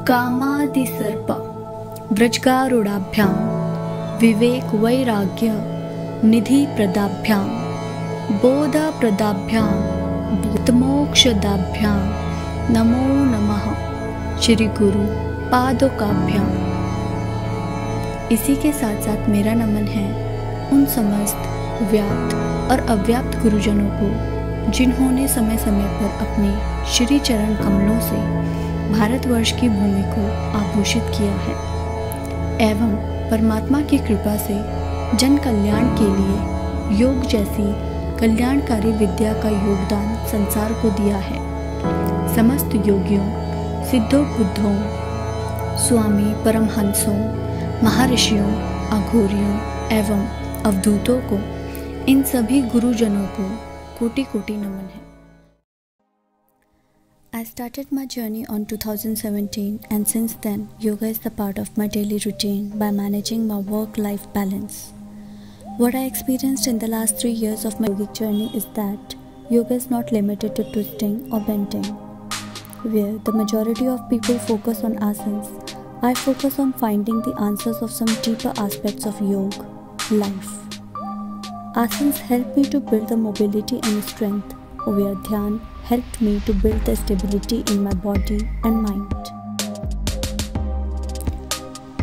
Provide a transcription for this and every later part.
कामादिसर्प व्रजगारूढ़ाभ्यां विवेक वैराग्य निधि प्रदाभ्यां बोध प्रदाभ्यां भूतमोक्षदाभ्यां नमो नमः श्री गुरु पादोकाभ्यां। इसी के साथ साथ मेरा नमन है उन समस्त व्याप्त और अव्याप्त गुरुजनों को जिन्होंने समय समय पर अपने श्री चरण कमलों से भारतवर्ष की भूमि को आभूषित किया है एवं परमात्मा की कृपा से जन कल्याण के लिए योग जैसी कल्याणकारी विद्या का योगदान संसार को दिया है। समस्त योगियों, सिद्धों, बुद्धों, स्वामी परमहंसों, महर्षियों, अघोरियों एवं अवधूतों को, इन सभी गुरुजनों को कोटि कोटि नमन है। I started my journey on 2017 and since then yoga is the part of my daily routine by managing my work-life balance. What I experienced in the last 3 years of my yogic journey is that yoga is not limited to twisting or bending. Where the majority of people focus on asanas, I focus on finding the answers of some deeper aspects of yoga, life. Asanas help me to build the mobility and strength, where dhyan helped me to build the stability in my body and mind.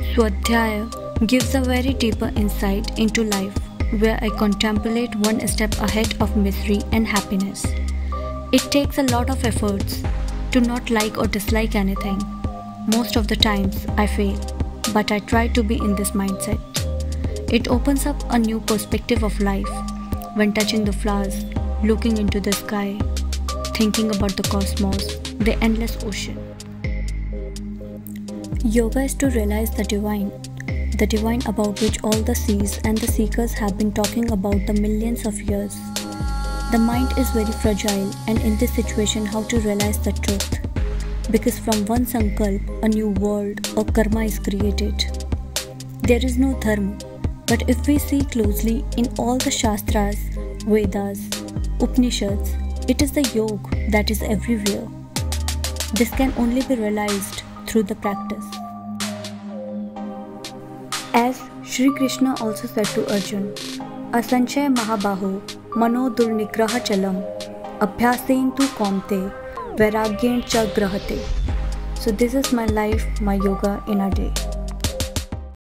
Swadhyaya gives a very deeper insight into life, where I contemplate one step ahead of misery and happiness. It takes a lot of efforts to not like or dislike anything. Most of the times I fail, but I try to be in this mindset. It opens up a new perspective of life when touching the flowers, looking into the sky, thinking about the cosmos, the endless ocean. Yoga is to realize the divine about which all the seers and the seekers have been talking about the millions of years. The mind is very fragile, and in this situation how to realize the truth, because from one sankalp a new world or karma is created. There is no dharma, but if we see closely in all the Shastras, Vedas, Upanishads, it is the yoga that is everywhere. This can only be realized through the practice. As Shri Krishna also said to Arjun, Asanchaya Mahabaho Mano Durnigraha Chalam Abhyasen tu Kaunte Vairagyen cha Grahate. So this is my life, my yoga in a day.